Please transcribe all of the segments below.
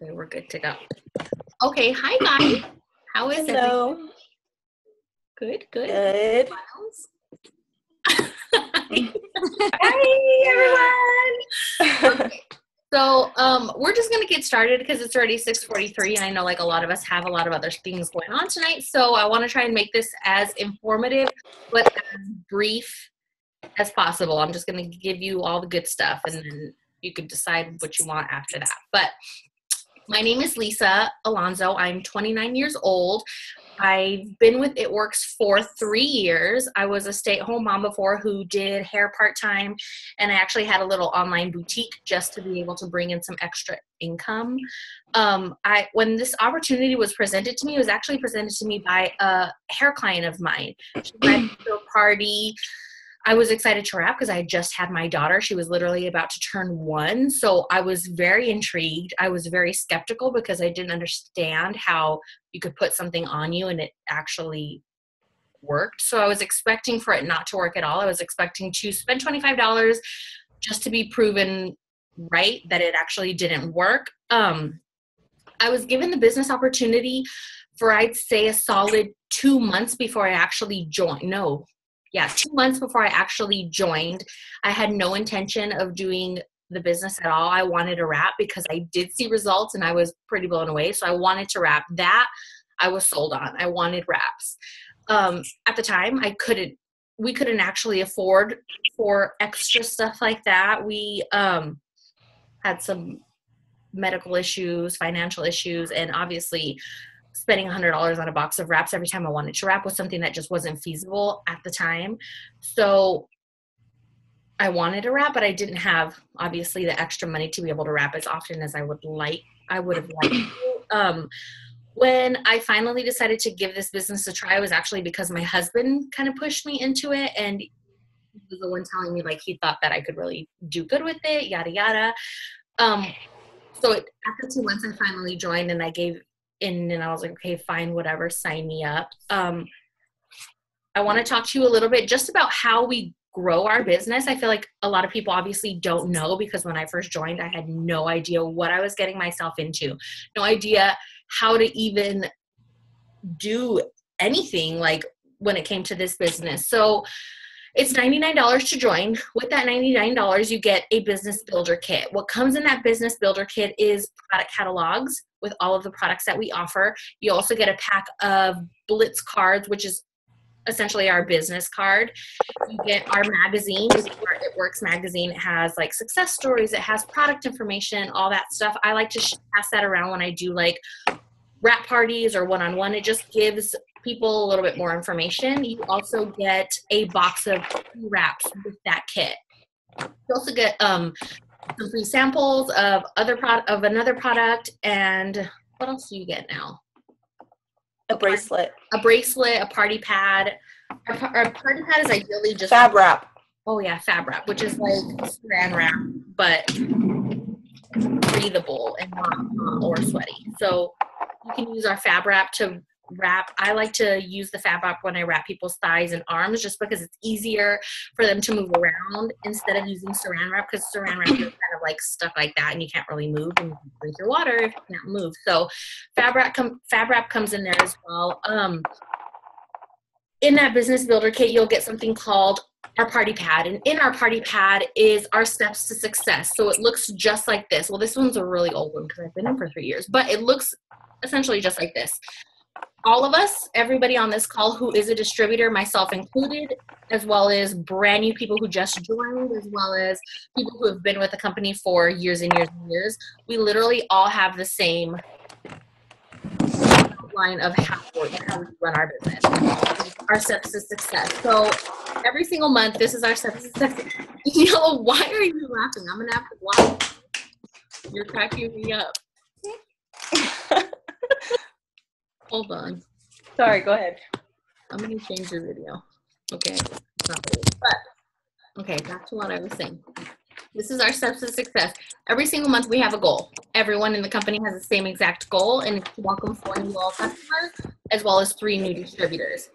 Okay, we're good to go. Okay, hi guys. How is Hello. everything? Good, good. Good. Hi everyone. Okay. So we're just gonna get started because it's already 6:43 and I know like a lot of us have a lot of other things going on tonight. So I want to try and make this as informative but as brief as possible. I'm just gonna give you all the good stuff and then you can decide what you want after that. But my name is Lysa Alonso. I'm 29 years old. I've been with It Works for 3 years. I was a stay-at-home mom before who did hair part-time, and I actually had a little online boutique just to be able to bring in some extra income. When this opportunity was presented to me, it was actually presented to me by a hair client of mine. She invited me to a party. I was excited to wrap because I had just had my daughter. She was literally about to turn 1. So I was very intrigued. I was very skeptical because I didn't understand how you could put something on you and it actually worked. So I was expecting for it not to work at all. I was expecting to spend $25 just to be proven right that it actually didn't work. I was given the business opportunity for, I'd say, a solid 2 months before I actually joined. 2 months before I actually joined. I had no intention of doing the business at all. I wanted to wrap because I did see results and I was pretty blown away. So I wanted to wrap. That I was sold on. I wanted wraps. At the time, we couldn't actually afford for extra stuff like that. We had some medical issues, financial issues, and obviously spending $100 on a box of wraps every time I wanted to wrap was something that just wasn't feasible at the time. So I wanted to wrap, but I didn't have obviously the extra money to be able to wrap as often as I would have liked to. When I finally decided to give this business a try, it was actually because my husband kind of pushed me into it, and he was the one telling me like he thought that I could really do good with it, yada yada. So after 2 months, I finally joined and I gave in and I was like, okay, fine, whatever, sign me up. I want to talk to you a little bit just about how we grow our business. I feel like a lot of people obviously don't know because when I first joined, I had no idea what I was getting myself into, no idea how to even do anything like when it came to this business. So it's $99 to join. With that $99, you get a business builder kit. What comes in that business builder kit is product catalogs with all of the products that we offer. You also get a pack of Blitz cards, which is essentially our business card. You get our magazine, our It Works magazine. It has like success stories. It has product information, all that stuff. I like to pass that around when I do like wrap parties or one-on-one. It just gives people a little bit more information. You also get a box of free wraps with that kit. You also get some free samples of another product, and what else do you get now? A bracelet, a party pad. Our party pad is ideally just fab wrap. Oh yeah, fab wrap, which is like saran wrap, but breathable and not or sweaty. So you can use our fab wrap to wrap. I like to use the fab wrap when I wrap people's thighs and arms just because it's easier for them to move around instead of using saran wrap, because saran wrap is kind of like stuck like that and you can't really move and you can drink your water if you can't move. So fab wrap comes in there as well. In that business builder kit, you'll get something called our party pad. And in our party pad is our steps to success. So it looks just like this. Well, this one's a really old one because I've been in for 3 years, but it looks essentially just like this. All of us, everybody on this call who is a distributor, myself included, as well as brand new people who just joined, as well as people who have been with the company for years and years and years, we literally all have the same line of how we run our business, our steps to success. So every single month, this is our steps to success. You know, why are you laughing? I'm gonna have to watch. You're cracking me up. Hold on. Sorry, go ahead. I'm gonna change your video. Okay, it's not really, but okay, back to what I was saying. This is our steps to success. Every single month we have a goal. Everyone in the company has the same exact goal, and it's to welcome 4 new customers as well as 3 new distributors.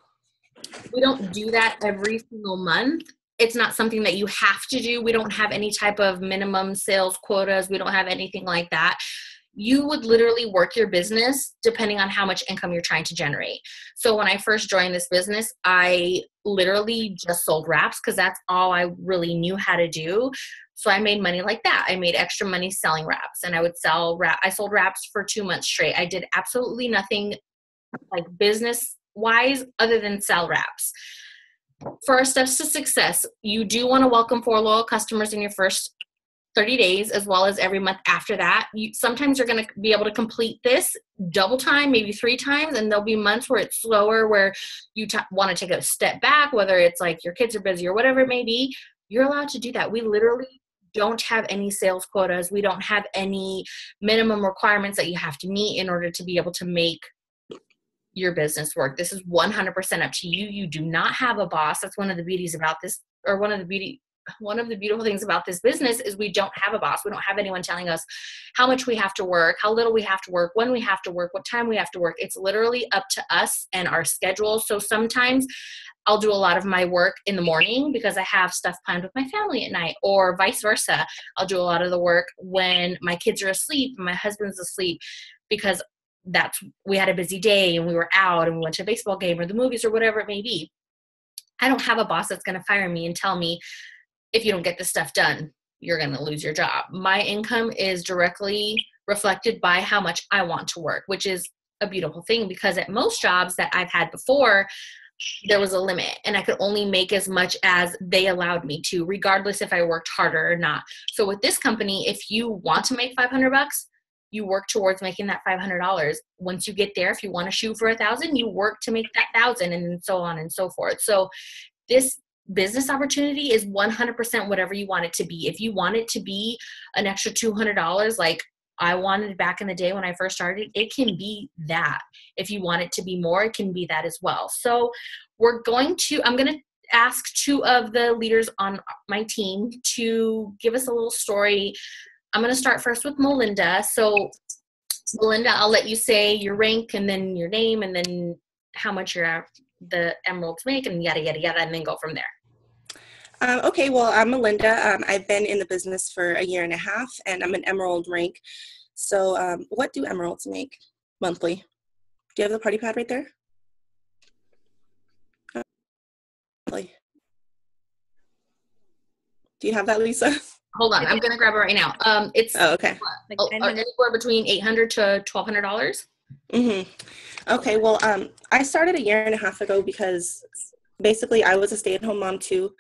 We don't do that every single month. It's not something that you have to do. We don't have any type of minimum sales quotas. We don't have anything like that. you would literally work your business depending on how much income you're trying to generate. So when I first joined this business, I literally just sold wraps because that's all I really knew how to do. So I made money like that. I made extra money selling wraps, and I would sell I sold wraps for 2 months straight. I did absolutely nothing like business wise other than sell wraps. For our steps to success, you do want to welcome 4 loyal customers in your first 30 days, as well as every month after that. Sometimes you're going to be able to complete this double time, maybe 3 times, and there'll be months where it's slower, where you want to take a step back, whether it's like your kids are busy or whatever it may be. You're allowed to do that. We literally don't have any sales quotas. We don't have any minimum requirements that you have to meet in order to be able to make your business work. This is 100% up to you. You do not have a boss. That's one of the beauties about this, or one of the beautiful things about this business is we don't have a boss. We don't have anyone telling us how much we have to work, how little we have to work, when we have to work, what time we have to work. It's literally up to us and our schedule. So sometimes I'll do a lot of my work in the morning because I have stuff planned with my family at night, or vice versa. I'll do a lot of the work when my kids are asleep and my husband's asleep, because we had a busy day and we were out and we went to a baseball game or the movies or whatever it may be. I don't have a boss that's going to fire me and tell me, if you don't get this stuff done, you're going to lose your job. My income is directly reflected by how much I want to work, which is a beautiful thing, because at most jobs that I've had before, there was a limit and I could only make as much as they allowed me to, regardless if I worked harder or not. So with this company, if you want to make $500, you work towards making that $500. Once you get there, if you want to shoot for 1,000, you work to make that 1,000, and so on and so forth. So this business opportunity is 100% whatever you want it to be. If you want it to be an extra $200, like I wanted back in the day when I first started, it can be that. If you want it to be more, it can be that as well. So I'm going to ask 2 of the leaders on my team to give us a little story. I'm going to start first with Melinda. So Melinda, I'll let you say your rank and then your name and then how much the emeralds make and yada, yada, yada, and then go from there. Okay, well, I'm Melinda. I've been in the business for a year and a half, and I'm an emerald rank. So what do emeralds make monthly? Do you have the party pad right there? Do you have that, Lysa? Hold on, I'm going to grab it right now. It's okay. Anywhere between $800 to $1,200. Mm-hmm. Okay, well, I started a year and a half ago because basically I was a stay-at-home mom too,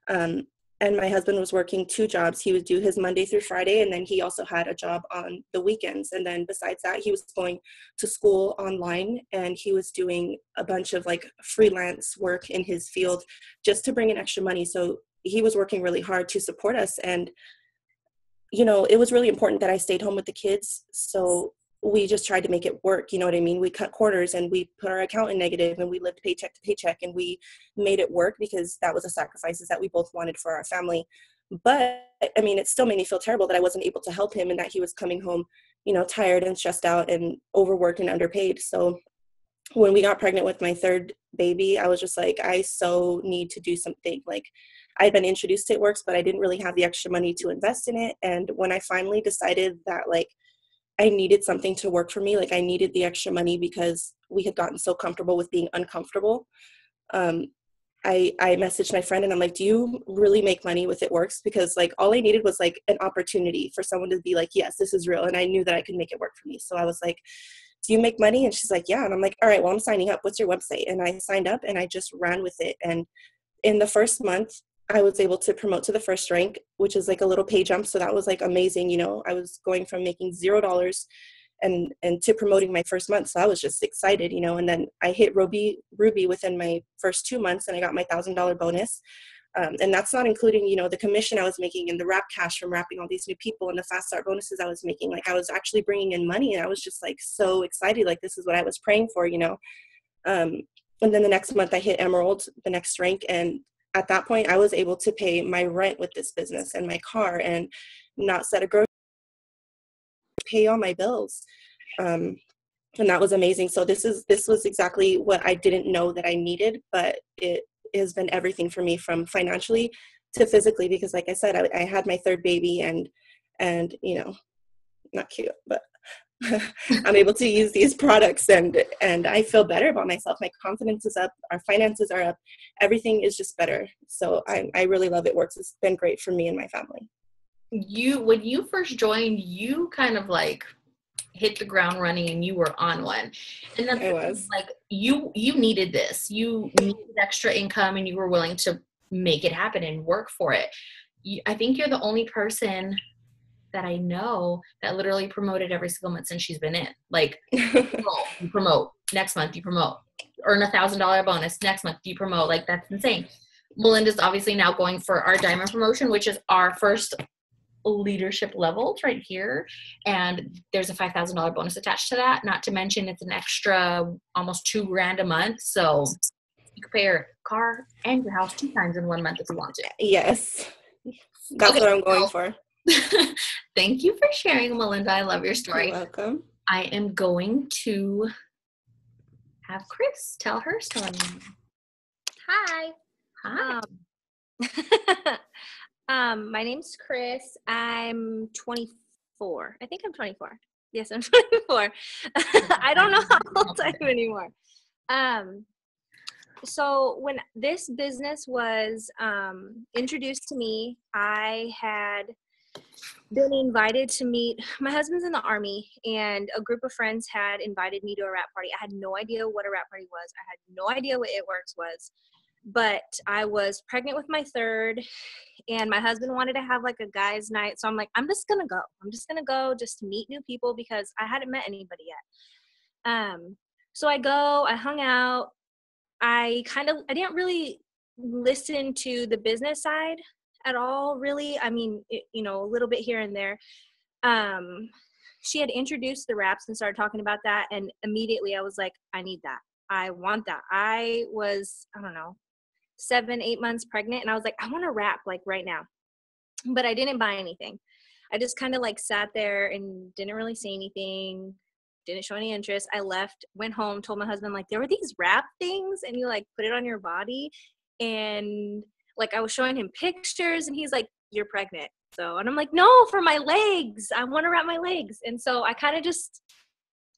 and my husband was working 2 jobs. He would do his Monday through Friday, and then he also had a job on the weekends. And then besides that, he was going to school online, and he was doing a bunch of like freelance work in his field just to bring in extra money. So he was working really hard to support us. And, you know, it was really important that I stayed home with the kids. So we just tried to make it work. You know what I mean? We cut corners and we put our account in negative and we lived paycheck to paycheck, and we made it work because that was the sacrifices that we both wanted for our family. But I mean, it still made me feel terrible that I wasn't able to help him and that he was coming home, you know, tired and stressed out and overworked and underpaid. So when we got pregnant with my 3rd baby, I was just like, I so need to do something. Like, I'd been introduced to It Works, but I didn't really have the extra money to invest in it. And when I finally decided that like I needed something to work for me, like I needed the extra money because we had gotten so comfortable with being uncomfortable, I messaged my friend and I'm like, do you really make money with It Works? Because like all I needed was like an opportunity for someone to be like, yes, this is real. And I knew that I could make it work for me. So I was like, do you make money? And she's like, yeah. And I'm like, all right, well, I'm signing up. What's your website? And I signed up and I just ran with it. And in the first month, I was able to promote to the first rank, which is like a little pay jump. So that was like amazing. You know, I was going from making $0 and to promoting my first month. So I was just excited, you know, and then I hit Ruby within my first 2 months and I got my $1,000 bonus. And that's not including, you know, the commission I was making and the wrap cash from wrapping all these new people and the fast start bonuses I was making. Like I was actually bringing in money and I was just like so excited. Like this is what I was praying for, you know. And then the next month I hit Emerald, the next rank. And at that point I was able to pay my rent with this business and my car and not set a grocery, pay all my bills. And that was amazing. So this was exactly what I didn't know that I needed, but it has been everything for me from financially to physically, because like I said, I had my 3rd baby and, you know, not cute, but I'm able to use these products, and I feel better about myself. My confidence is up, our finances are up, everything is just better. So I really love It Works. It's been great for me and my family. When you first joined, you kind of like hit the ground running and you were on one. And then I was. like you needed this. You needed extra income and you were willing to make it happen and work for it. I think you're the only person that I know that literally promoted every single month since she's been in. Like, you promote, next month you promote, earn $1,000 bonus, next month you promote. Like, that's insane. Melinda's obviously now going for our diamond promotion, which is our first leadership levels right here, and there's a $5,000 bonus attached to that. Not to mention it's an extra almost $2,000 a month, so you can pay your car and your house 2 times in 1 month if you want to. Yes, that's what I'm going for. Thank you for sharing, Melinda. I love your story. You're welcome. I am going to have Chris tell her story. Hi. My name's Chris. I'm 24. I think I'm 24. Yes, I'm 24. I don't know how old I am anymore. So when this business was introduced to me, I had been invited to meet, my husband's in the Army, and a group of friends had invited me to a wrap party. I had no idea what a wrap party was. I had no idea what It Works was. But I was pregnant with my third, and my husband wanted to have like a guys' night. So I'm like, I'm just going to go. I'm just going to go just to meet new people because I hadn't met anybody yet. So I go, I hung out. I didn't really listen to the business side at all, really. I mean, a little bit here and there. She had introduced the wraps and started talking about that. And immediately I was like, I need that. I want that. I was, 7-8 months pregnant, and I was like, I want to wrap like right now. But I didn't buy anything. I just kind of like sat there and didn't really say anything, didn't show any interest. I left, went home, told my husband, like, there were these wrap things and you like put it on your body. And like I was showing him pictures and he's like, you're pregnant. So, and I'm like, no, for my legs. I want to wrap my legs. And so I kind of just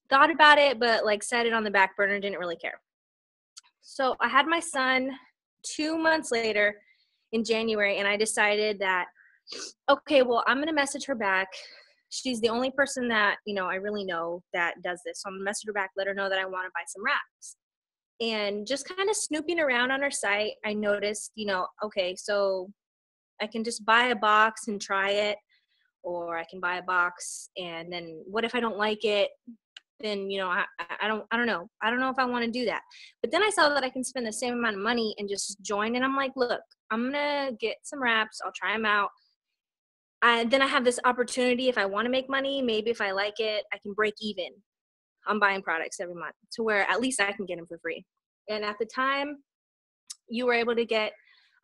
thought about it, but like set it on the back burner, didn't really care. So I had my son 2 months later in January, and I decided that, okay, well, I'm going to message her back. She's the only person that, I really know that does this. So I'm going to message her back, let her know that I want to buy some wraps. And just kind of snooping around on her site, I noticed, okay, so I can just buy a box and try it, or I can buy a box and then what if I don't like it? Then, I don't know. I don't know if I want to do that. But then I saw that I can spend the same amount of money and just join. And I'm like, look, I'm going to get some wraps. I'll try them out. Then I have this opportunity. If I want to make money, maybe if I like it, I can break even on buying products every month to where at least I can get them for free. And at the time, you were able to get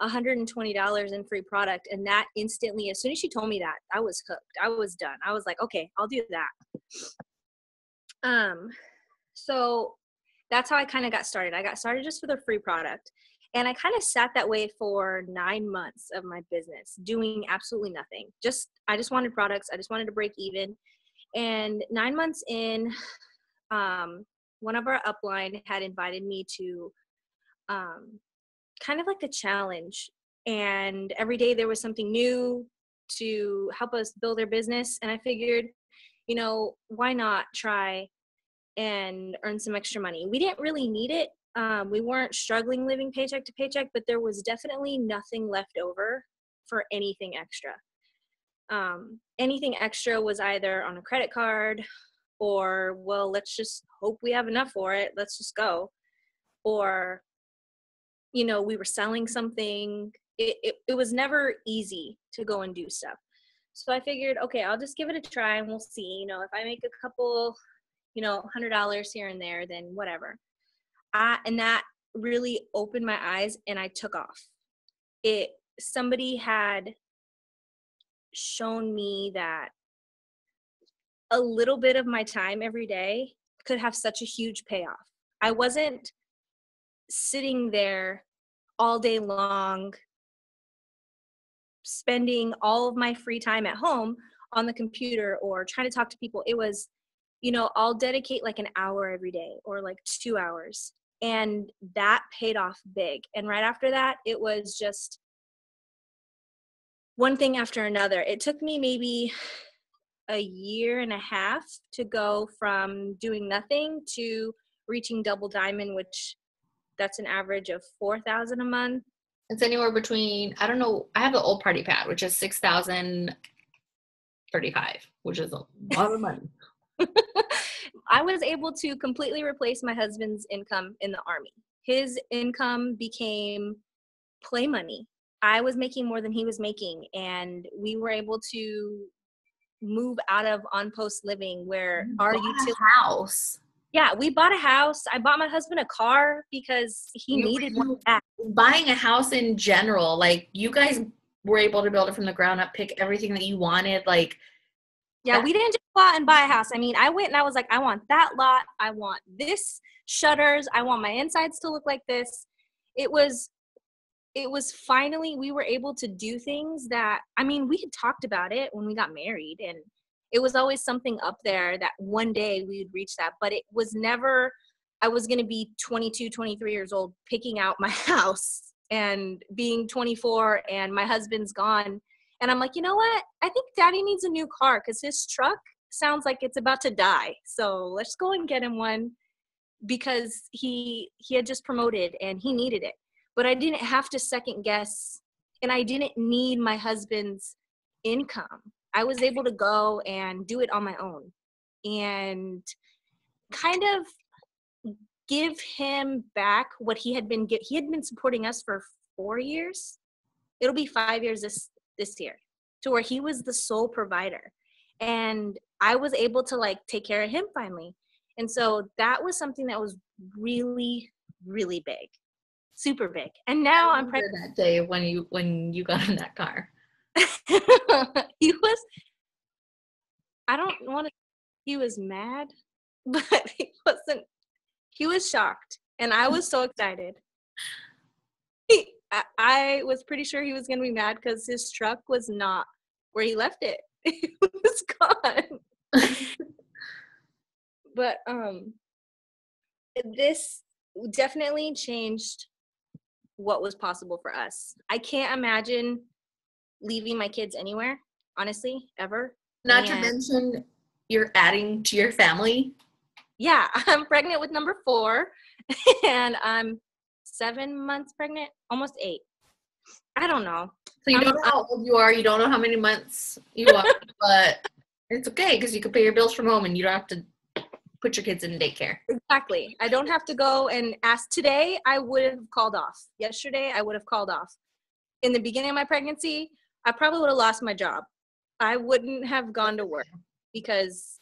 $120 in free product. And that instantly, as soon as she told me that, I was hooked. I was done. I was like, okay, I'll do that. So that's how I kind of got started. I got started just with a free product, and I kind of sat that way for 9 months of my business, doing absolutely nothing. I just wanted products. I just wanted to break even. And 9 months in, one of our upline had invited me to, kind of like a challenge. And every day there was something new to help us build our business. And I figured, why not try and earn some extra money? We didn't really need it. We weren't struggling living paycheck to paycheck, but there was definitely nothing left over for anything extra. Anything extra was either on a credit card or, well, let's just hope we have enough for it. Let's just go. Or, we were selling something. It was never easy to go and do stuff. So I figured, okay, I'll just give it a try and we'll see. If I make a couple, $100 here and there, then whatever. And that really opened my eyes and I took off. Somebody had shown me that a little bit of my time every day could have such a huge payoff. I wasn't sitting there all day long, spending all of my free time at home on the computer or trying to talk to people. It was I'll dedicate like an hour every day or like 2 hours. And that paid off big. And right after that, it was just one thing after another. It took me maybe a year and a half to go from doing nothing to reaching double diamond, which that's an average of 4,000 a month. It's anywhere between, I don't know, I have the old party pad, which is 6,035, which is a lot of money. I was able to completely replace my husband's income in the Army. His income became play money. I was making more than he was making, and we were able to move out of on-post living where our utility house. Yeah, we bought a house. I bought my husband a car because he needed one back. Buying a house in general, like you guys were able to build it from the ground up, pick everything that you wanted. Like, yeah, we didn't just go out and buy a house. I mean, I went and I was like, I want that lot. I want this shutters. I want my insides to look like this. It was finally, we were able to do things that, I mean, we had talked about it when we got married, and it was always something up there that one day we would reach that, but it was never, I was going to be 22, 23 years old, picking out my house and being 24 and my husband's gone. And I'm like, you know what? I think daddy needs a new car because his truck sounds like it's about to die. So let's go and get him one, because he had just promoted and he needed it. But I didn't have to second guess, and I didn't need my husband's income. I was able to go and do it on my own and kind of give him back what he had been supporting us for 4 years. It'll be 5 years this year, to where he was the sole provider, and I was able to like take care of him finally. And so that was something that was really, really big, super big. And now I'm pregnant. That day when you got in that car. He was, I don't want to, he was mad, but he was shocked, and I was so excited. I was pretty sure he was going to be mad because his truck was not where he left it. It was gone. But this definitely changed what was possible for us. I can't imagine leaving my kids anywhere, honestly, ever. Not to mention you're adding to your family. Yeah, I'm pregnant with number 4, and I'm 7 months pregnant, almost 8. I don't know. So you don't know how old you are. You don't know how many months you are, but it's okay because you can pay your bills from home and you don't have to put your kids in daycare. Exactly. I don't have to go and ask. Today, I would have called off. Yesterday, I would have called off. In the beginning of my pregnancy, I probably would have lost my job. I wouldn't have gone to work because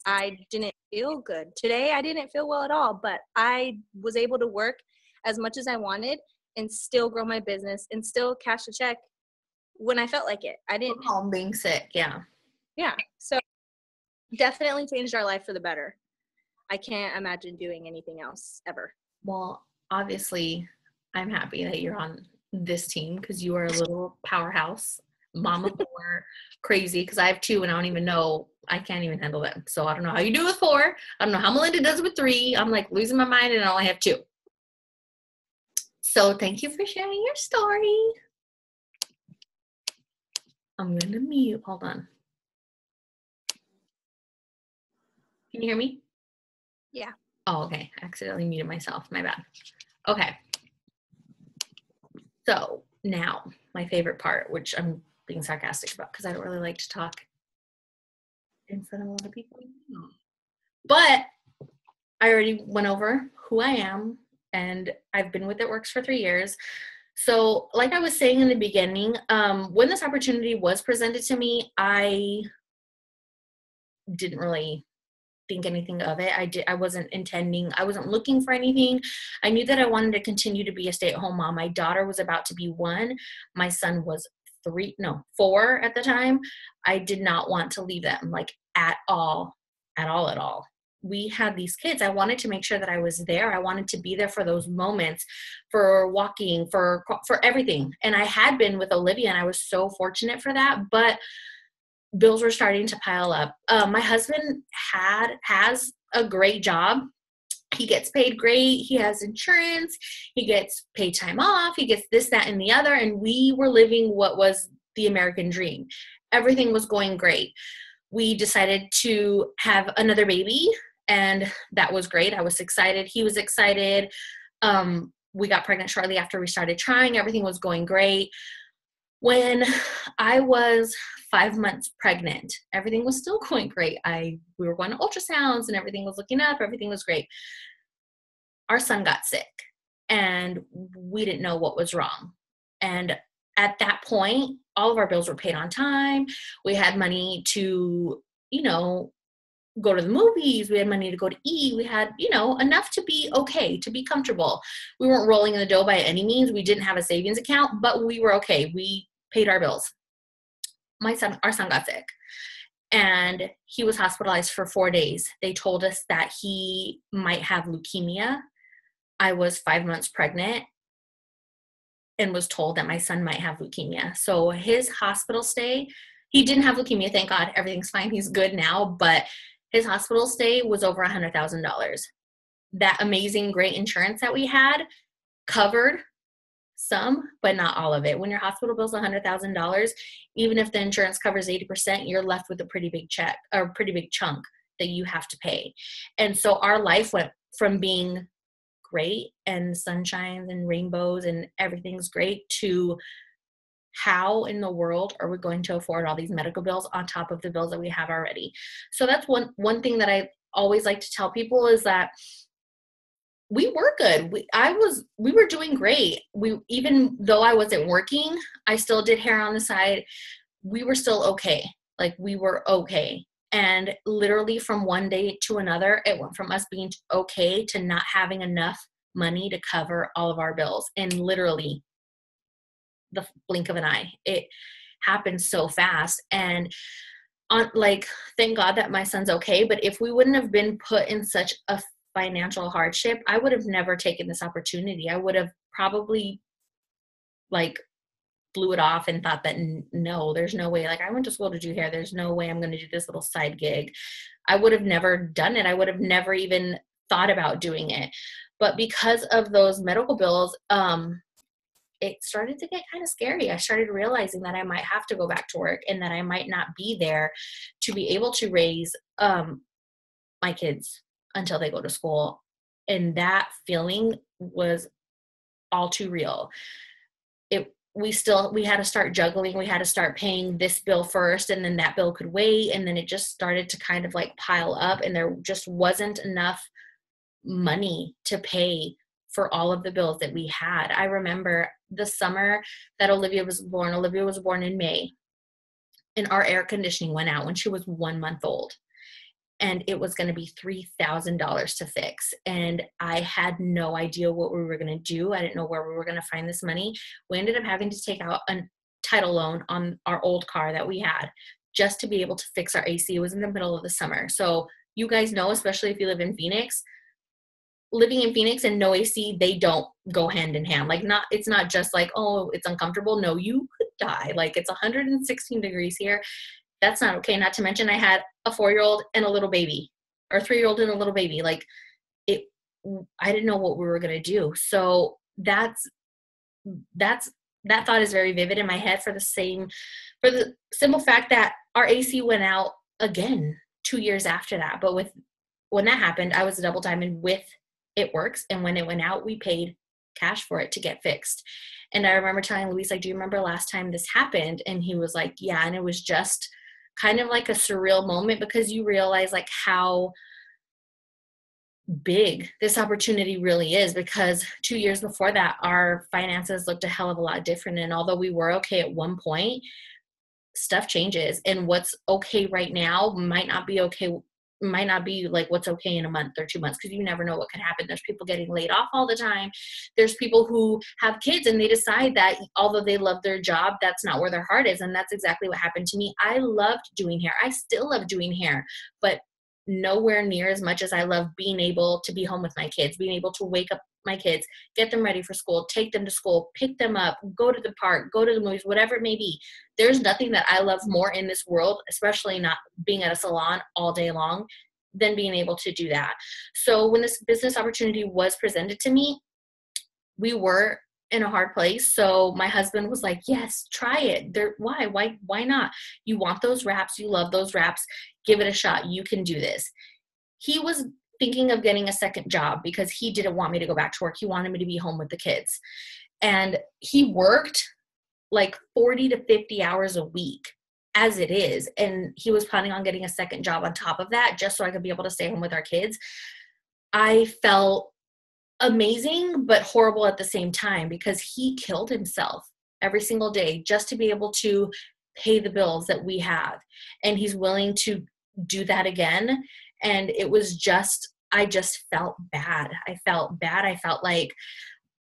I didn't feel good. Today, I didn't feel well at all, but I was able to work as much as I wanted and still grow my business and still cash a check when I felt like it. I didn't. Home being sick, yeah. Yeah. So definitely changed our life for the better. I can't imagine doing anything else ever. Well, obviously, I'm happy that you're on this team because you are a little powerhouse. Mama 4, crazy, because I have 2 and I don't even know. I can't even handle them. So I don't know how you do with 4. I don't know how Melinda does with 3. I'm like losing my mind and I only have 2. So thank you for sharing your story. I'm going to mute. Hold on. Can you hear me? Yeah. Oh, okay. I accidentally muted myself. My bad. Okay. So now my favorite part, which I'm being sarcastic about because I don't really like to talk in front of a lot of people. But I already went over who I am, and I've been with It Works for 3 years. So like I was saying in the beginning, when this opportunity was presented to me, I didn't really think anything of it. I wasn't looking for anything. I knew that I wanted to continue to be a stay-at-home mom. My daughter was about to be 1. My son was 4 at the time. I did not want to leave them, like at all. We had these kids. I wanted to make sure that I was there. I wanted to be there for those moments, for walking, for everything. And I had been with Olivia, and I was so fortunate for that. But bills were starting to pile up. My husband has a great job. He gets paid great. He has insurance. He gets paid time off. He gets this, that, and the other. And we were living what was the American dream. Everything was going great. We decided to have another baby, and that was great. I was excited. He was excited. We got pregnant shortly after we started trying. Everything was going great. When I was 5 months pregnant, everything was still going great. We were going to ultrasounds and everything was looking up. Everything was great. Our son got sick and we didn't know what was wrong. And at that point, all of our bills were paid on time. We had money to, go to the movies. We had money to go to eat. We had, enough to be okay, to be comfortable. We weren't rolling in the dough by any means. We didn't have a savings account, but we were okay. We paid our bills. Our son got sick and he was hospitalized for 4 days. They told us that he might have leukemia. I was 5 months pregnant and was told that my son might have leukemia. So his hospital stay, he didn't have leukemia, thank God. Everything's fine. He's good now, but his hospital stay was over $100,000. That amazing, great insurance that we had covered some, but not all of it. When your hospital bill's $100,000, even if the insurance covers 80%, you're left with a pretty big check or a pretty big chunk that you have to pay. And so our life went from being great and sunshines and rainbows and everything's great to how in the world are we going to afford all these medical bills on top of the bills that we have already? So that's one thing that I always like to tell people is that we were good. We were doing great. Even though I wasn't working, I still did hair on the side. We were still okay. Like we were okay. And literally from one day to another, it went from us being okay to not having enough money to cover all of our bills. And literally the blink of an eye, it happened so fast. And thank God that my son's okay. But if we wouldn't have been put in such a financial hardship, I would have never taken this opportunity. I would have probably blew it off and thought that no, there's no way. I went to school to do hair. There's no way I'm going to do this little side gig. I would have never done it. I would have never even thought about doing it. But because of those medical bills, it started to get kind of scary. I started realizing that I might have to go back to work and that I might not be there to be able to raise my kids until they go to school. And that feeling was all too real. We had to start juggling. We had to start paying this bill first, and then that bill could wait. And then it just started to kind of pile up, and there just wasn't enough money to pay for all of the bills that we had. I remember the summer that Olivia was born in May, and our air conditioning went out when she was 1 month old. And it was going to be $3,000 to fix. And I had no idea what we were going to do. I didn't know where we were going to find this money. We ended up having to take out a title loan on our old car that we had just to be able to fix our AC. It was in the middle of the summer. So you guys know, especially if you live in Phoenix, living in Phoenix and no AC, they don't go hand in hand. It's not just oh, it's uncomfortable. No, you could die. It's 116 degrees here. That's not okay. Not to mention I had a 4-year-old and a little baby, or 3-year-old and a little baby. I didn't know what we were going to do. So that thought is very vivid in my head for the simple fact that our AC went out again 2 years after that. But when that happened, I was a double diamond with It Works. And when it went out, we paid cash for it to get fixed. And I remember telling Luis, do you remember last time this happened? And he was like, yeah. And it was just kind of a surreal moment, because you realize how big this opportunity really is, because 2 years before that, our finances looked a hell of a lot different. And although we were okay at one point, stuff changes, and what's okay right now might not be what's okay in a month or 2 months, because you never know what could happen. There's people getting laid off all the time. There's people who have kids and they decide that although they love their job, that's not where their heart is. And that's exactly what happened to me. I loved doing hair. I still love doing hair, but nowhere near as much as I love being able to be home with my kids, being able to wake up my kids, get them ready for school, take them to school, pick them up, go to the park, go to the movies, whatever it may be. There's nothing that I love more in this world, especially not being at a salon all day long, than being able to do that. So when this business opportunity was presented to me, we were in a hard place. So my husband was like, yes, try it. Why not? You want those wraps. You love those wraps. Give it a shot. You can do this. He was thinking of getting a second job because he didn't want me to go back to work. He wanted me to be home with the kids. And he worked like 40 to 50 hours a week as it is. And he was planning on getting a second job on top of that just so I could be able to stay home with our kids. I felt amazing, but horrible at the same time because he killed himself every single day just to be able to pay the bills that we have. And he's willing to do that again. And it was just, I just felt bad. I felt bad. I felt like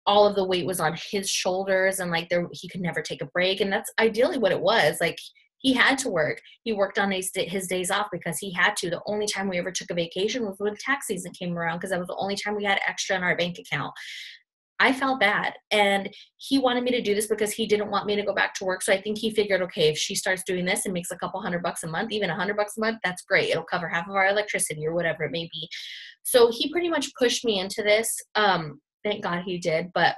all of the weight was on his shoulders and like he could never take a break. And that's ideally what it was. Like he had to work. He worked on his days off because he had to. The only time we ever took a vacation was when tax season came around because that was the only time we had extra in our bank account. I felt bad. And he wanted me to do this because he didn't want me to go back to work. So I think he figured, okay, if she starts doing this and makes a couple $100 a month, even $100 a month, that's great. It'll cover half of our electricity or whatever it may be. So he pretty much pushed me into this. Thank God he did. But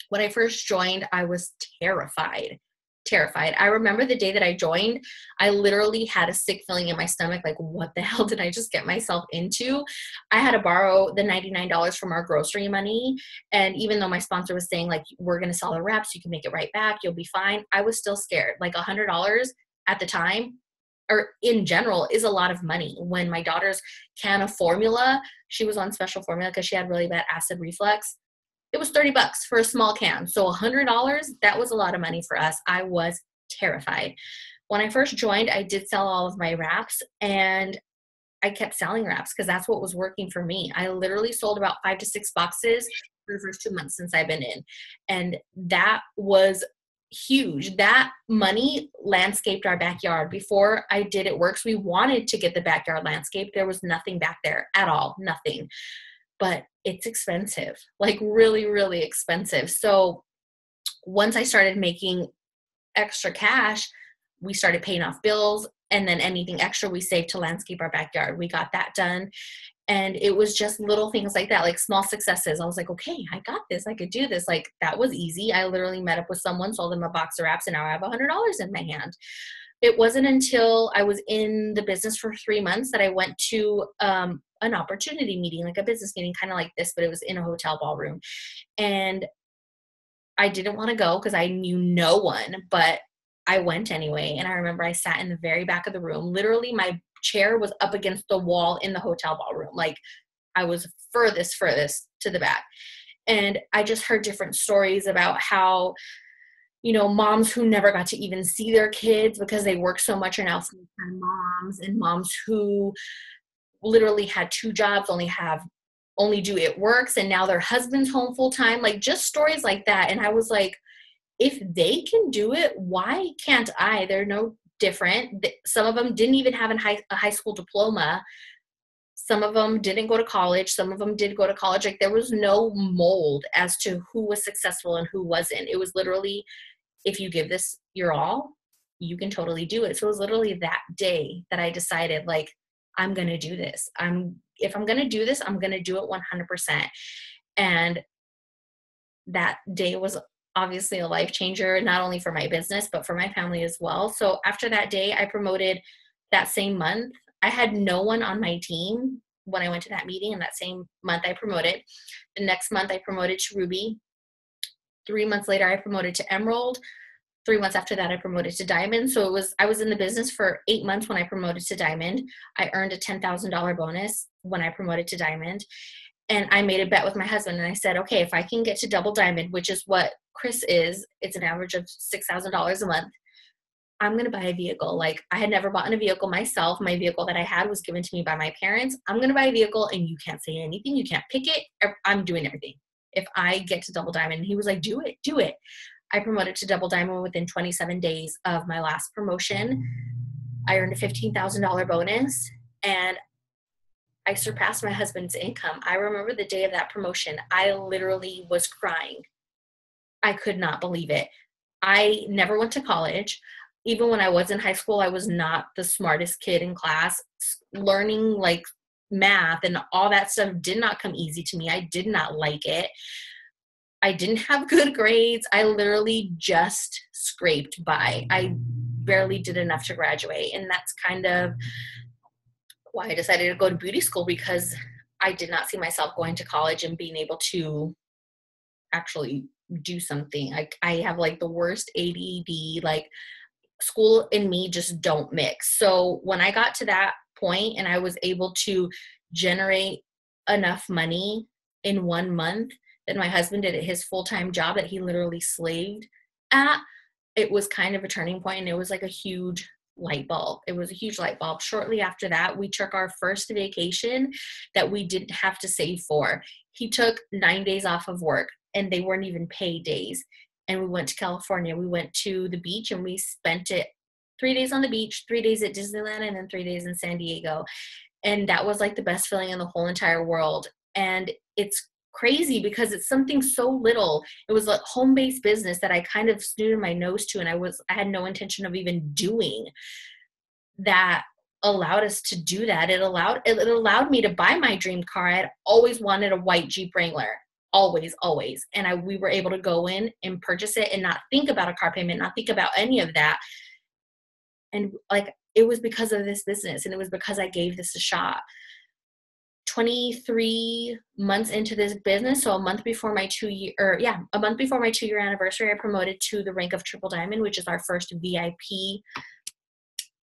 when I first joined, I was terrified. I remember the day that I joined, I literally had a sick feeling in my stomach. Like, what the hell did I just get myself into? I had to borrow the $99 from our grocery money. And even though my sponsor was saying like, we're going to sell the wraps, you can make it right back, you'll be fine, I was still scared. Like $100 at the time, or in general, is a lot of money. When my daughter's can of formula, she was on special formula because she had really bad acid reflux. It was $30 for a small can. So $100, that was a lot of money for us. I was terrified. When I first joined, I did sell all of my wraps and I kept selling wraps because that's what was working for me. I literally sold about 5 to 6 boxes for the first 2 months since I've been in. And that was huge. That money landscaped our backyard. Before I did It Works, we wanted to get the backyard landscape. There was nothing back there at all, nothing. But it's expensive, like really, really expensive. So once I started making extra cash, we started paying off bills, and then anything extra we saved to landscape our backyard. We got that done. And it was just little things like that, like small successes. I was like, okay, I got this. I could do this. Like that was easy. I literally met up with someone, sold them a box of wraps, and now I have $100 in my hand. It wasn't until I was in the business for 3 months that I went to an opportunity meeting, like a business meeting, kind of like this, but it was in a hotel ballroom. And I didn't want to go because I knew no one, but I went anyway. And I remember I sat in the very back of the room. Literally, my chair was up against the wall in the hotel ballroom. Like I was furthest to the back. And I just heard different stories about how, you know, moms who never got to even see their kids because they work so much are now full-time moms, and moms who literally had 2 jobs, only do It Works, and now their husband's home full-time, like just stories like that. And I was like, if they can do it, why can't I? They're no different. Some of them didn't even have a high school diploma. Some of them didn't go to college. Some of them did go to college. Like there was no mold as to who was successful and who wasn't. It was literally, if you give this your all, you can totally do it. So it was literally that day that I decided, like, I'm going to do this. If I'm going to do this, I'm going to do it 100%. And that day was obviously a life changer, not only for my business, but for my family as well. So after that day, I promoted that same month. I had no one on my team when I went to that meeting, and that same month I promoted. The next month I promoted to Ruby. 3 months later, I promoted to Emerald. 3 months after that, I promoted to Diamond. So I was in the business for 8 months when I promoted to Diamond. I earned a $10,000 bonus when I promoted to Diamond. And I made a bet with my husband, and I said, okay, if I can get to double Diamond, which is what Chris is, it's an average of $6,000 a month, I'm going to buy a vehicle. Like I had never bought a vehicle myself. My vehicle that I had was given to me by my parents. I'm going to buy a vehicle, and you can't say anything. You can't pick it. I'm doing everything if I get to double Diamond. And he was like, do it. I promoted to double Diamond within 27 days of my last promotion. I earned a $15,000 bonus, and I surpassed my husband's income. I remember the day of that promotion. I literally was crying. I could not believe it. I never went to college. Even when I was in high school, I was not the smartest kid in class. Learning like math and all that stuff did not come easy to me. I did not like it. I didn't have good grades. I literally just scraped by. I barely did enough to graduate. And that's kind of why I decided to go to beauty school, because I did not see myself going to college and being able to actually do something. I have like the worst ADD, like school and me just don't mix. So when I got to that point and I was able to generate enough money in 1 month that my husband did at his full-time job that he literally slaved at, it was kind of a turning point, and it was like a huge light bulb. It was a huge light bulb. Shortly after that, we took our first vacation that we didn't have to save for. He took 9 days off of work, and they weren't even paid days. And we went to California. We went to the beach, and we spent it 3 days on the beach, 3 days at Disneyland, and then 3 days in San Diego. And that was like the best feeling in the whole entire world. And it's crazy because it's something so little. It was a home-based business that I kind of snooted my nose to, and I had no intention of even doing, that allowed us to do that. It allowed me to buy my dream car. I had always wanted a white Jeep Wrangler. Always. And we were able to go in and purchase it and not think about a car payment, not think about any of that. And like, it was because of this business, and it was because I gave this a shot. 23 months into this business, so a month before my 2-year anniversary, I promoted to the rank of Triple Diamond, which is our first VIP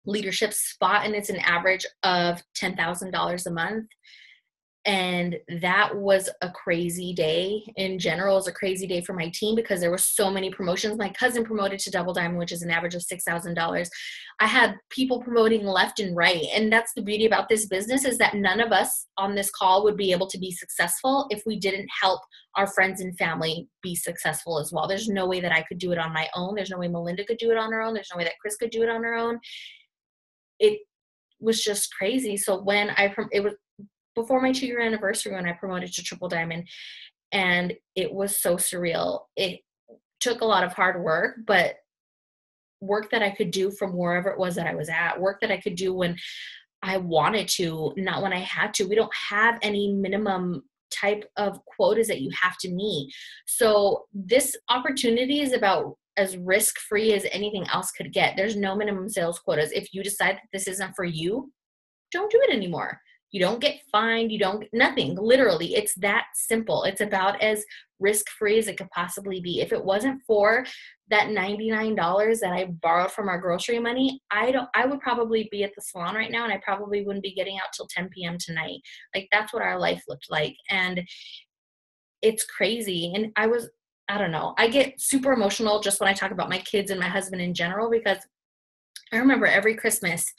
leadership spot, and it's an average of $10,000 a month. And that was a crazy day. In general, it was a crazy day for my team because there were so many promotions. My cousin promoted to Double Diamond, which is an average of $6,000. I had people promoting left and right. And that's the beauty about this business, is that none of us on this call would be able to be successful if we didn't help our friends and family be successful as well. There's no way that I could do it on my own. There's no way Melinda could do it on her own. There's no way that Chris could do it on her own. It was just crazy. So when it was before my 2-year anniversary when I promoted to Triple Diamond, and it was so surreal. It took a lot of hard work, but work that I could do from wherever it was that I was at, work that I could do when I wanted to, not when I had to. We don't have any minimum type of quotas that you have to meet. So this opportunity is about as risk-free as anything else could get. There's no minimum sales quotas. If you decide that this isn't for you, don't do it anymore. You don't get fined. You don't, nothing. Literally, it's that simple. It's about as risk-free as it could possibly be. If it wasn't for that $99 that I borrowed from our grocery money, I would probably be at the salon right now, and I probably wouldn't be getting out till 10 p.m. tonight. Like, that's what our life looked like. And it's crazy. And I don't know. I get super emotional just when I talk about my kids and my husband in general, because I remember every Christmas,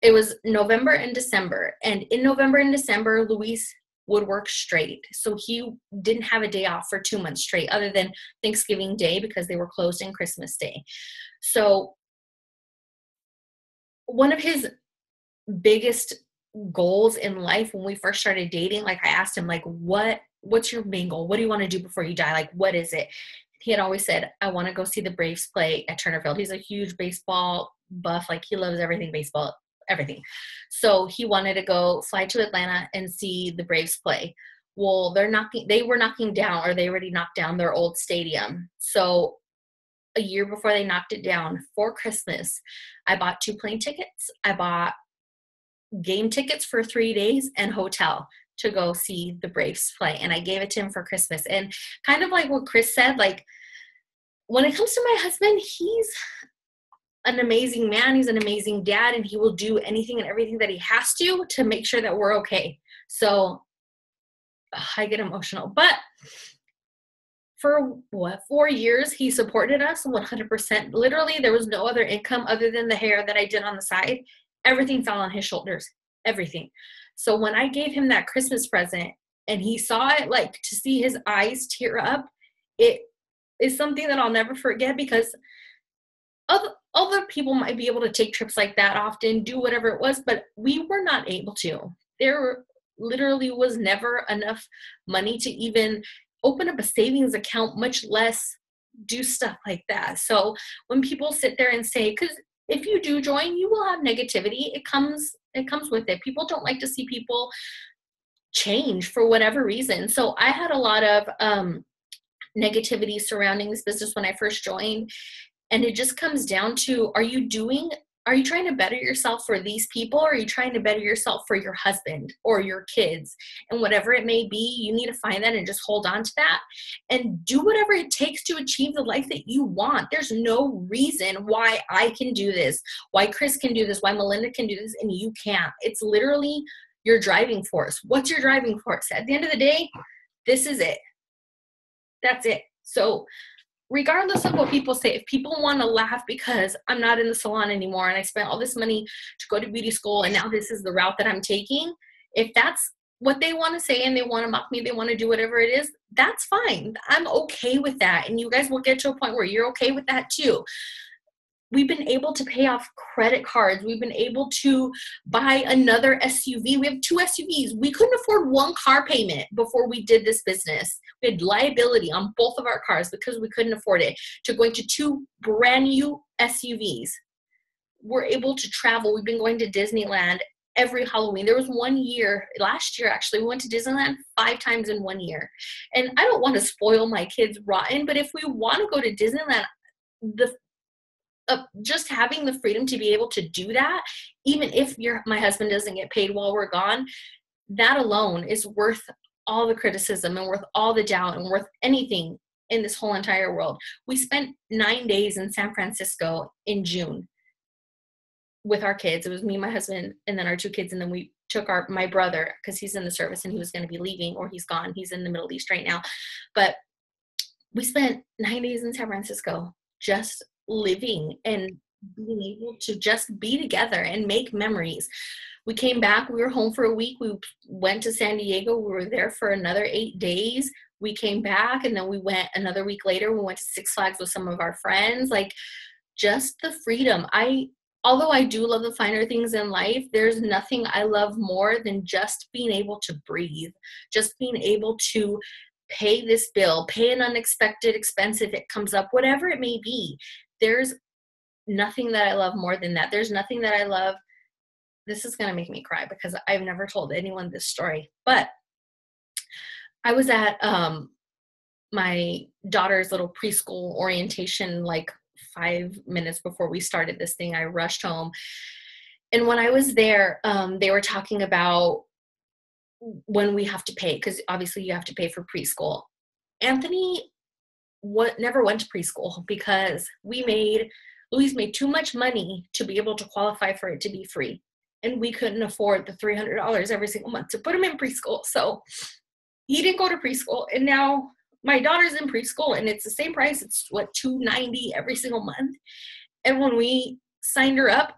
it was November and December. And in November and December, Luis would work straight. So he didn't have a day off for 2 months straight, other than Thanksgiving Day, because they were closed, and Christmas Day. So one of his biggest goals in life when we first started dating, like I asked him, like, what's your main goal? What do you want to do before you die? Like, what is it? He had always said, I want to go see the Braves play at Turner Field. He's a huge baseball buff. Like, he loves everything baseball, everything. So he wanted to go fly to Atlanta and see the Braves play. Well, they were knocking down, or they already knocked down their old stadium. So a year before they knocked it down, for Christmas, I bought 2 plane tickets. I bought game tickets for 3 days and hotel to go see the Braves play. And I gave it to him for Christmas. And kind of like what Chris said, like, when it comes to my husband, he's an amazing man. He's an amazing dad, and he will do anything and everything that he has to make sure that we're okay. So I get emotional. But for 4 years, he supported us 100%. Literally, there was no other income other than the hair that I did on the side. Everything fell on his shoulders, everything. So when I gave him that Christmas present and he saw it, like, to see his eyes tear up, it is something that I'll never forget, because other people might be able to take trips like that often, do whatever it was, but we were not able to. there literally was never enough money to even open up a savings account, much less do stuff like that. So when people sit there and say, because if you do join, you will have negativity. It comes with it. People don't like to see people change for whatever reason. So I had a lot of negativity surrounding this business when I first joined. And it just comes down to, are you trying to better yourself for these people, or are you trying to better yourself for your husband or your kids? And whatever it may be, you need to find that and just hold on to that and do whatever it takes to achieve the life that you want. There's no reason why I can do this, why Chris can do this, why Melinda can do this, and you can't. It's literally your driving force. What's your driving force? At the end of the day, this is it. That's it. So regardless of what people say, if people want to laugh because I'm not in the salon anymore and I spent all this money to go to beauty school and now this is the route that I'm taking, if that's what they want to say and they want to mock me, they want to do whatever it is, that's fine. I'm okay with that. And you guys will get to a point where you're okay with that too. We've been able to pay off credit cards. We've been able to buy another SUV. We have 2 SUVs. We couldn't afford 1 car payment before we did this business. We had liability on both of our cars because we couldn't afford it, to going to 2 brand new SUVs. We're able to travel. We've been going to Disneyland every Halloween. There was one year, last year actually, we went to Disneyland 5 times in 1 year. And I don't want to spoil my kids rotten, but if we want to go to Disneyland, just having the freedom to be able to do that, even if my husband doesn't get paid while we're gone, that alone is worth all the criticism and worth all the doubt and worth anything in this whole entire world. We spent 9 days in San Francisco in June with our kids. It was me, my husband, and then our 2 kids. And then we took my brother, because he's in the service and he was going to be leaving, or he's gone. He's in the Middle East right now. But we spent 9 days in San Francisco just living and being able to just be together and make memories. We came back, we were home for a week. We went to San Diego. We were there for another 8 days. We came back, and then we went another week later. We went to Six Flags with some of our friends. Like, just the freedom. Although I do love the finer things in life, there's nothing I love more than just being able to breathe, just being able to pay this bill, pay an unexpected expense if it comes up, whatever it may be. There's nothing that I love more than that. There's nothing that I love. This is going to make me cry because I've never told anyone this story, but I was at my daughter's little preschool orientation like 5 minutes before we started this thing. I rushed home. And when I was there, they were talking about when we have to pay, because obviously you have to pay for preschool. Anthony never went to preschool because Louise made too much money to be able to qualify for it to be free. And we couldn't afford the $300 every single month to put him in preschool. So he didn't go to preschool. And now my daughter's in preschool and it's the same price. It's $290 every single month. And when we signed her up,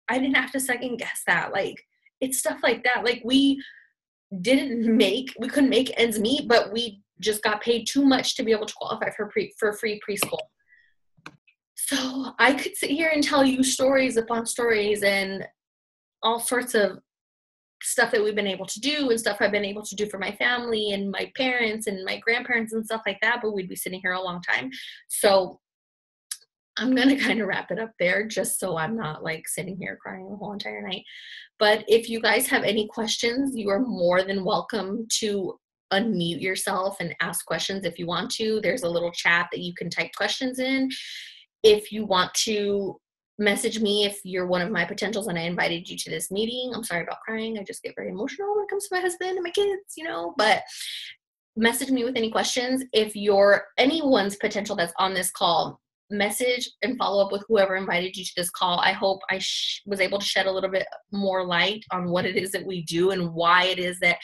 I didn't have to second guess that. Like, it's stuff like that. Like, we couldn't make ends meet, but we just got paid too much to be able to qualify for free preschool. So I could sit here and tell you stories upon stories and all sorts of stuff that we've been able to do and stuff I've been able to do for my family and my parents and my grandparents and stuff like that, but we'd be sitting here a long time. So I'm going to kind of wrap it up there just so I'm not like sitting here crying the whole entire night. But if you guys have any questions, you are more than welcome to unmute yourself and ask questions if you want to. There's a little chat that you can type questions in. If you want to message me, if you're one of my potentials and I invited you to this meeting, I'm sorry about crying. I just get very emotional when it comes to my husband and my kids, but message me with any questions. If you're anyone's potential that's on this call, message and follow up with whoever invited you to this call. I hope I was able to shed a little bit more light on what it is that we do and why it is that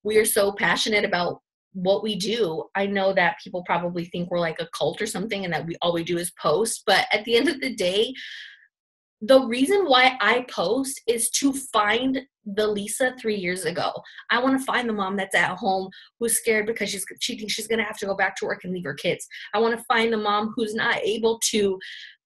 we are so passionate about what we do. I know that people probably think we're like a cult or something and that all we do is post, but at the end of the day, the reason why I post is to find the Lysa 3 years ago. I want to find the mom that's at home who's scared because she thinks she's going to have to go back to work and leave her kids. I want to find the mom who's not able to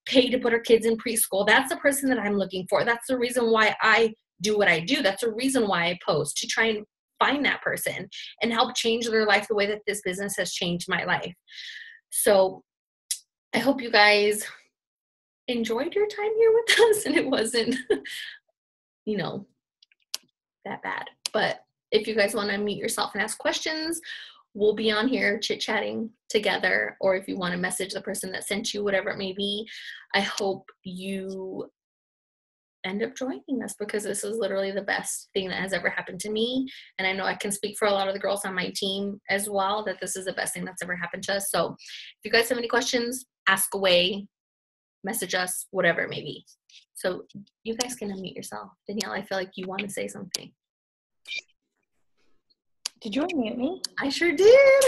pay to put her kids in preschool. That's the person that I'm looking for. That's the reason why I do what I do. That's a reason why I post, to try and find that person and help change their life the way that this business has changed my life. So I hope you guys enjoyed your time here with us and it wasn't, you know, that bad. But if you guys want to meet yourself and ask questions, we'll be on here chit-chatting together. Or if you want to message the person that sent you, whatever it may be, I hope you end up joining us, because this is literally the best thing that has ever happened to me. And I know I can speak for a lot of the girls on my team as well, that this is the best thing that's ever happened to us. So if you guys have any questions, ask away, message us, whatever it may be. So you guys can unmute yourself. Danielle, I feel like you want to say something. Did you unmute me? I sure did.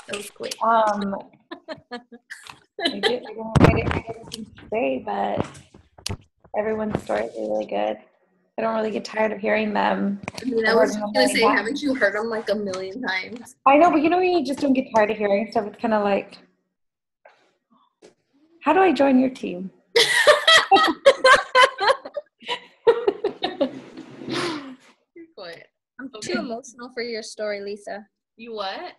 That was quick. I didn't have anything to say, but everyone's stories are really good. I don't really get tired of hearing them. I mean, I was just going to say, haven't you heard them like a million times? I know, but you know when you just don't get tired of hearing stuff, it's kind of like, how do I join your team? You're quiet. I'm too emotional for your story, Lysa. You what?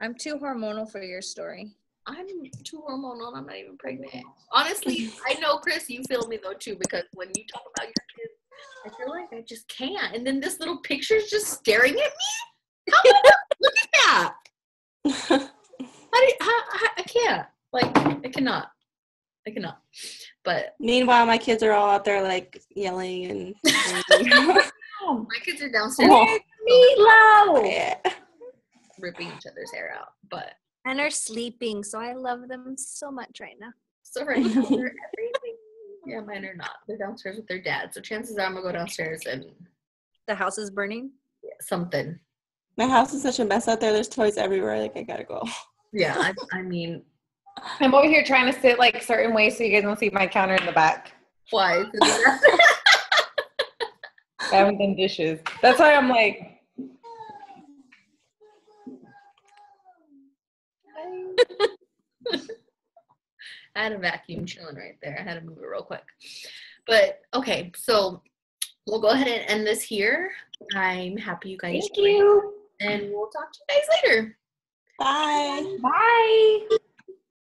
I'm too hormonal for your story. I'm too hormonal and I'm not even pregnant. Honestly, I know, Chris, you feel me though too, because when you talk about your kids, I feel like I just can't. And then this little picture's just staring at me. Come on, look at that. I can't. Like, I cannot. But Meanwhile, my kids are all out there like yelling and my kids are downstairs Meatloaf! yeah. ripping each other's hair out. But And are sleeping, so I love them so much right now. so right now they're everything. Yeah, mine are not. They're downstairs with their dad. So chances are I'm gonna go downstairs and The house is burning? something. My house is such a mess out there. There's toys everywhere. Like, I gotta go. Yeah, I mean, I'm over here trying to sit like certain ways so you guys don't see my counter in the back. why? I haven't done dishes. That's why I'm like, I had a vacuum chilling right there. I had to move it real quick. But okay, so we'll go ahead and end this here. I'm happy you guys Thank you. and we'll talk to you guys later. Bye. bye.